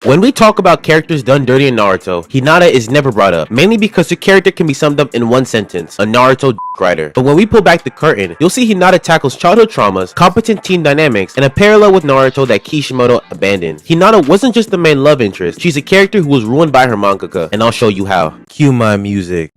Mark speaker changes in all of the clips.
Speaker 1: When we talk about characters done dirty in Naruto, Hinata is never brought up, mainly because her character can be summed up in one sentence: a Naruto writer. But when we pull back the curtain, you'll see Hinata tackles childhood traumas, competent team dynamics, and a parallel with Naruto that Kishimoto abandoned. Hinata wasn't just the main love interest, she's a character who was ruined by her mangaka, and I'll show you how. Cue my music.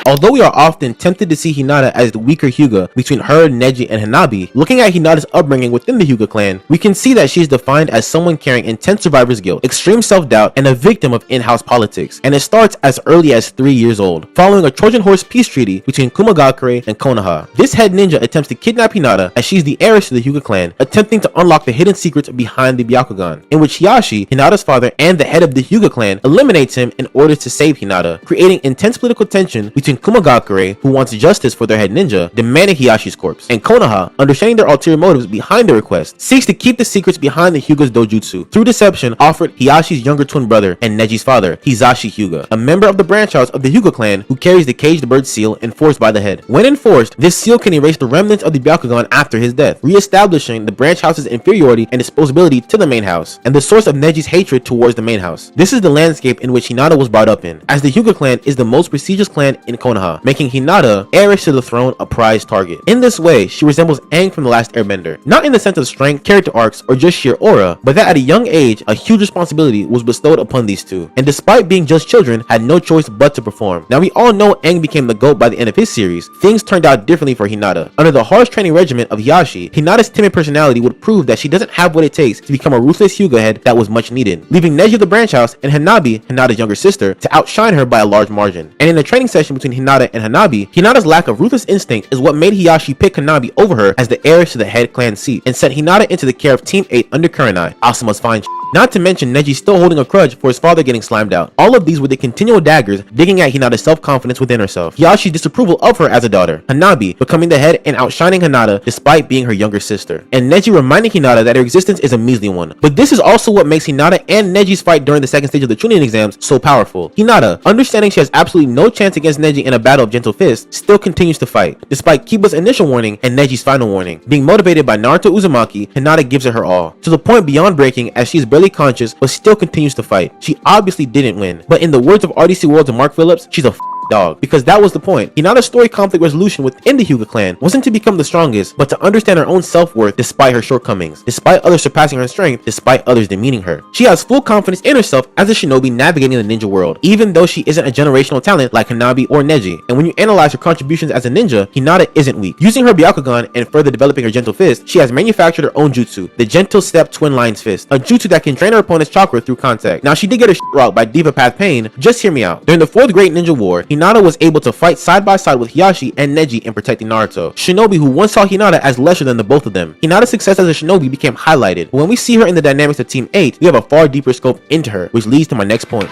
Speaker 1: Although we are often tempted to see Hinata as the weaker Hyuga between her, Neji, and Hanabi, looking at Hinata's upbringing within the Hyuga clan, we can see that she is defined as someone carrying intense survivor's guilt, extreme self-doubt, and a victim of in-house politics. And it starts as early as 3 years old, following a Trojan horse peace treaty between Kumagakure and Konoha. This head ninja attempts to kidnap Hinata as she's the heiress to the Hyuga clan, attempting to unlock the hidden secrets behind the Byakugan, in which Hiyashi, Hinata's father and the head of the Hyuga clan, eliminates him in order to save Hinata, creating intense political tension between Kumagakure, who wants justice for their head ninja, demanding Hiyashi's corpse, and Konoha, understanding their ulterior motives behind the request, seeks to keep the secrets behind the Hyuga's dojutsu, through deception offered Hiyashi's younger twin brother and Neji's father, Hizashi Hyuga, a member of the branch house of the Hyuga clan who carries the caged bird seal enforced by the head. When enforced, this seal can erase the remnants of the Byakugan after his death, re-establishing the branch house's inferiority and disposability to the main house, and the source of Neji's hatred towards the main house. This is the landscape in which Hinata was brought up in, as the Hyuga clan is the most prestigious clan in Konoha, making Hinata, heiress to the throne, a prize target. In this way, she resembles Aang from The Last Airbender, not in the sense of strength, character arcs, or just sheer aura, but that at a young age, a huge responsibility was bestowed upon these two, and despite being just children, had no choice but to perform. Now we all know Aang became the GOAT by the end of his series. Things turned out differently for Hinata. Under the harsh training regimen of Hiyashi, Hinata's timid personality would prove that she doesn't have what it takes to become a ruthless Hyuga head that was much needed, leaving Neji of the branch house and Hanabi, Hinata's younger sister, to outshine her by a large margin. And in a training session between Hinata and Hanabi, Hinata's lack of ruthless instinct is what made Hiyashi pick Hanabi over her as the heiress to the head clan seat, and sent Hinata into the care of Team 8 under Kurenai, Asuma's fine. Not to mention Neji still holding a grudge for his father getting slimed out. All of these were the continual daggers digging at Hinata's self-confidence within herself, Hiyashi's disapproval of her as a daughter, Hanabi becoming the head and outshining Hinata despite being her younger sister, and Neji reminding Hinata that her existence is a measly one. But this is also what makes Hinata and Neji's fight during the second stage of the Chunin exams so powerful. Hinata, understanding she has absolutely no chance against Neji in a battle of gentle fists, still continues to fight, despite Kiba's initial warning and Neji's final warning. Being motivated by Naruto Uzumaki, Hinata gives it her all, to the point beyond breaking as she is barely conscious but still continues to fight. She obviously didn't win, but in the words of RDC Worlds and Mark Phillips, she's a dog, because that was the point. Hinata's story conflict resolution within the Hyuga clan wasn't to become the strongest, but to understand her own self-worth despite her shortcomings, despite others surpassing her strength, despite others demeaning her. She has full confidence in herself as a shinobi navigating the ninja world, even though she isn't a generational talent like Hanabi or Neji. And when you analyze her contributions as a ninja, Hinata isn't weak. Using her Byakugan and further developing her gentle fist, she has manufactured her own jutsu, the Gentle Step Twin Lines Fist, a jutsu that can drain her opponent's chakra through contact. Now she did get her rocked by Diva Path Pain, just hear me out. During the 4th Great Ninja War, Hinata was able to fight side by side with Hiyashi and Neji in protecting Naruto, shinobi who once saw Hinata as lesser than the both of them. Hinata's success as a shinobi became highlighted, but when we see her in the dynamics of Team 8, we have a far deeper scope into her, which leads to my next point.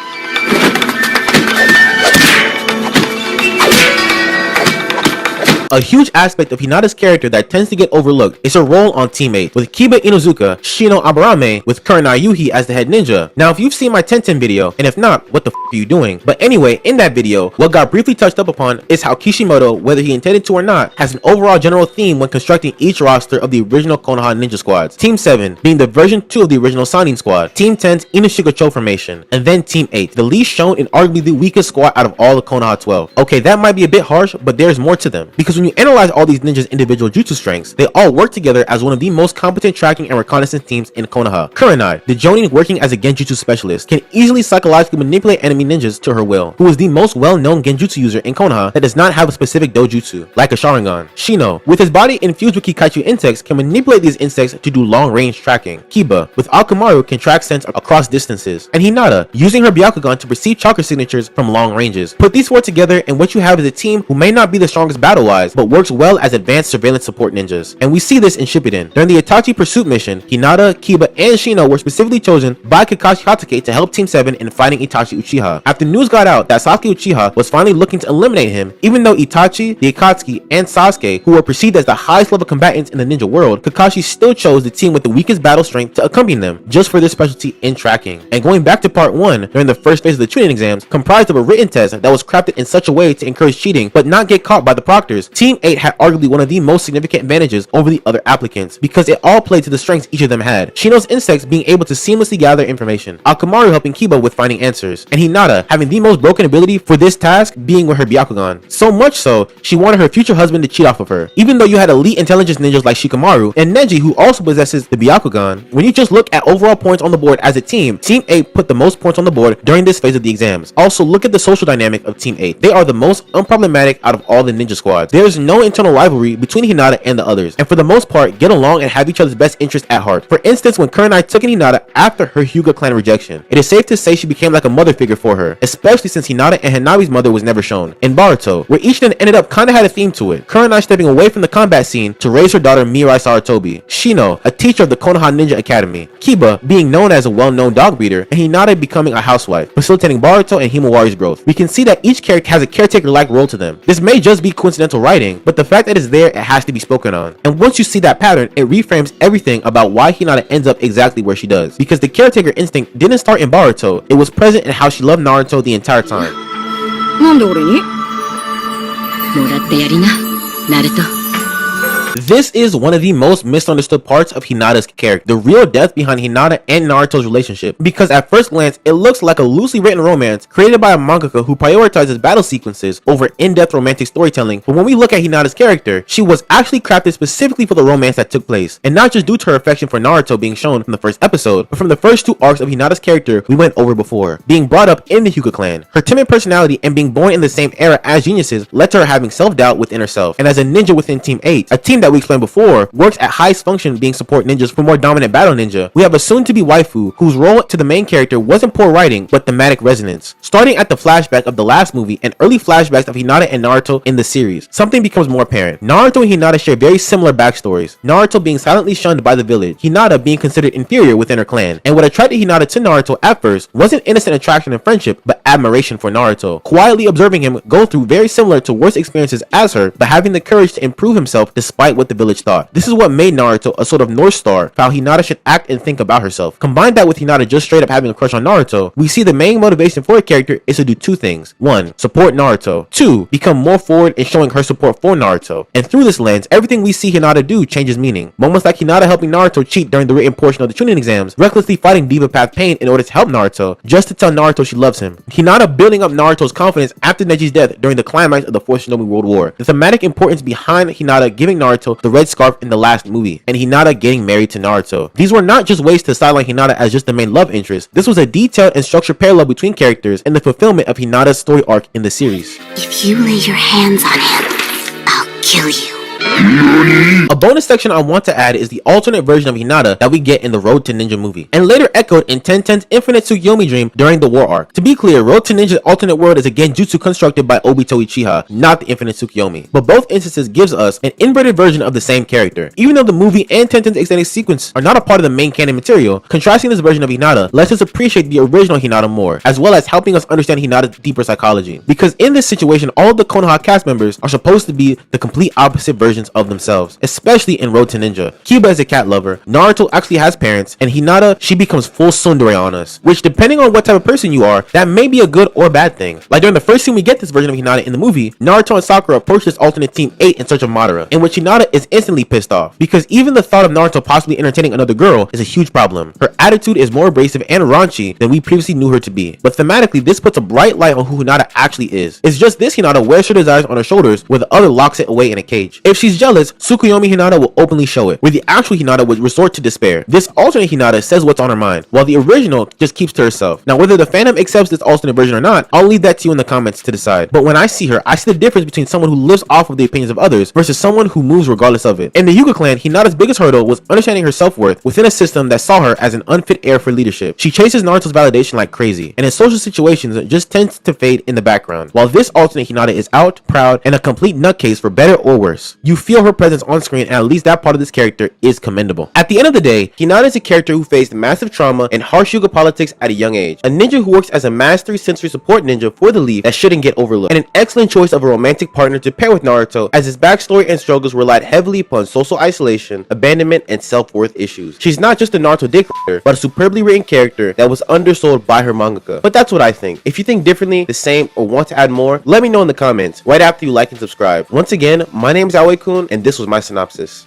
Speaker 1: A huge aspect of Hinata's character that tends to get overlooked is her role on Team 8, with Kiba Inuzuka, Shino Aburame, with Kurenai Yuhi as the head ninja. Now if you've seen my 10-10 video, and if not, what the f are you doing? But anyway, in that video, what got briefly touched up upon is how Kishimoto, whether he intended to or not, has an overall general theme when constructing each roster of the original Konoha ninja squads. Team 7 being the version 2 of the original Sannin squad, Team 10's Inushikacho formation, and then Team 8, the least shown and arguably the weakest squad out of all the Konoha 12. Okay, that might be a bit harsh, but there's more to them, because when you analyze all these ninjas' individual jutsu strengths, they all work together as one of the most competent tracking and reconnaissance teams in Konoha. Kurenai, the jonin working as a genjutsu specialist, can easily psychologically manipulate enemy ninjas to her will, who is the most well-known genjutsu user in Konoha that does not have a specific dojutsu, like a Sharingan. Shino, with his body infused with Kikaichu insects, can manipulate these insects to do long-range tracking. Kiba, with Akamaru, can track sense across distances. And Hinata, using her Byakugan to perceive chakra signatures from long ranges. Put these four together and what you have is a team who may not be the strongest battle-wise, specialized, but works well as advanced surveillance support ninjas. And we see this in Shippuden. During the Itachi pursuit mission, Hinata, Kiba, and Shino were specifically chosen by Kakashi Hatake to help Team 7 in fighting Itachi Uchiha. After news got out that Sasuke Uchiha was finally looking to eliminate him, even though Itachi, the Akatsuki, and Sasuke, who were perceived as the highest level combatants in the ninja world, Kakashi still chose the team with the weakest battle strength to accompany them, just for their specialty in tracking. And going back to part 1, during the first phase of the Chunin exams, comprised of a written test that was crafted in such a way to encourage cheating but not get caught by the proctors, Team 8 had arguably one of the most significant advantages over the other applicants, because it all played to the strengths each of them had. Shino's insects being able to seamlessly gather information, Akamaru helping Kiba with finding answers, and Hinata having the most broken ability for this task being with her Byakugan. So much so, she wanted her future husband to cheat off of her. Even though you had elite intelligence ninjas like Shikamaru and Neji, who also possesses the Byakugan, when you just look at overall points on the board as a team, Team 8 put the most points on the board during this phase of the exams. Also, look at the social dynamic of Team 8. They are the most unproblematic out of all the ninja squads. There is no internal rivalry between Hinata and the others, and for the most part, get along and have each other's best interests at heart. For instance, when Kurenai took in Hinata after her Hyuga Clan rejection, it is safe to say she became like a mother figure for her, especially since Hinata and Hanabi's mother was never shown. In Boruto, where each then ended up kinda had a theme to it, Kurenai stepping away from the combat scene to raise her daughter Mirai Saratobi, Shino, a teacher of the Konoha Ninja Academy, Kiba being known as a well-known dog breeder, and Hinata becoming a housewife, facilitating Boruto and Himawari's growth. We can see that each character has a caretaker-like role to them. This may just be coincidental writing, but the fact that it's there, it has to be spoken on. And once you see that pattern, it reframes everything about why Hinata ends up exactly where she does. Because the caretaker instinct didn't start in Boruto, it was present in how she loved Naruto the entire time.
Speaker 2: なんで俺に？もらってやりな、ナルト。
Speaker 1: This is one of the most misunderstood parts of Hinata's character, the real depth behind Hinata and Naruto's relationship, because at first glance, it looks like a loosely written romance created by a mangaka who prioritizes battle sequences over in-depth romantic storytelling, but when we look at Hinata's character, she was actually crafted specifically for the romance that took place, and not just due to her affection for Naruto being shown from the first episode, but from the first 2 arcs of Hinata's character we went over before, being brought up in the Hyuga Clan. Her timid personality and being born in the same era as geniuses led to her having self-doubt within herself, and as a ninja within Team 8, a team that we explained before works at highest function being support ninjas for more dominant battle ninja, we have a soon-to-be waifu whose role to the main character wasn't poor writing but thematic resonance. Starting at the flashback of the last movie and early flashbacks of Hinata and Naruto in the series, something becomes more apparent. Naruto and Hinata share very similar backstories, Naruto being silently shunned by the village, Hinata being considered inferior within her clan, and what attracted Hinata to Naruto at first wasn't innocent attraction and friendship but admiration for Naruto, quietly observing him go through very similar to worse experiences as her but having the courage to improve himself despite what the village thought. This is what made Naruto a sort of North Star for how Hinata should act and think about herself. Combine that with Hinata just straight up having a crush on Naruto, we see the main motivation for a character is to do 2 things. 1. Support Naruto. 2. Become more forward in showing her support for Naruto. And through this lens, everything we see Hinata do changes meaning. Moments like Hinata helping Naruto cheat during the written portion of the Chunin exams, recklessly fighting Diva Path Pain in order to help Naruto, just to tell Naruto she loves him. Hinata building up Naruto's confidence after Neji's death during the climax of the 4th Shinobi World War. The thematic importance behind Hinata giving Naruto the red scarf in the last movie, and Hinata getting married to Naruto. These were not just ways to sideline Hinata as just the main love interest. This was a detailed and structured parallel between characters and the fulfillment of Hinata's story arc in the series.
Speaker 2: If you lay your hands on him, I'll kill you.
Speaker 1: A bonus section I want to add is the alternate version of Hinata that we get in the Road to Ninja movie, and later echoed in 1010's Infinite Tsukiyomi Dream during the war arc. To be clear, Road to Ninja's alternate world is a genjutsu constructed by Obito Uchiha, not the Infinite Tsukiyomi, but both instances gives us an inverted version of the same character. Even though the movie and 1010's extended sequence are not a part of the main canon material, contrasting this version of Hinata lets us appreciate the original Hinata more, as well as helping us understand Hinata's deeper psychology. Because in this situation, all of the Konoha cast members are supposed to be the complete opposite versions of themselves, especially in Road to Ninja. Kiba is a cat lover, Naruto actually has parents, and Hinata, she becomes full tsundere on us, which depending on what type of person you are, that may be a good or bad thing. Like during the first scene we get this version of Hinata in the movie, Naruto and Sakura approach this alternate Team 8 in search of Madara, in which Hinata is instantly pissed off, because even the thought of Naruto possibly entertaining another girl is a huge problem. Her attitude is more abrasive and raunchy than we previously knew her to be, but thematically this puts a bright light on who Hinata actually is. It's just this Hinata wears her desires on her shoulders where the other locks it away in a cage. If she's she's jealous, Tsukuyomi Hinata will openly show it, where the actual Hinata would resort to despair. This alternate Hinata says what's on her mind, while the original just keeps to herself. Now, whether the fandom accepts this alternate version or not, I'll leave that to you in the comments to decide. But when I see her, I see the difference between someone who lives off of the opinions of others versus someone who moves regardless of it. In the Hyuga clan, Hinata's biggest hurdle was understanding her self-worth within a system that saw her as an unfit heir for leadership. She chases Naruto's validation like crazy, and in social situations it just tends to fade in the background, while this alternate Hinata is out, proud, and a complete nutcase for better or worse. You feel her presence on screen, and at least that part of this character is commendable. At the end of the day, Hinata is a character who faced massive trauma and harsh Hyuga politics at a young age, a ninja who works as a mastery sensory support ninja for the Leaf that shouldn't get overlooked, and an excellent choice of a romantic partner to pair with Naruto, as his backstory and struggles relied heavily upon social isolation, abandonment, and self-worth issues. She's not just a Naruto dick rider, but a superbly written character that was undersold by her mangaka. But that's what I think. If you think differently, the same, or want to add more, let me know in the comments right after you like and subscribe. Once again, my name is AOI-KUN, and this was my synopsis.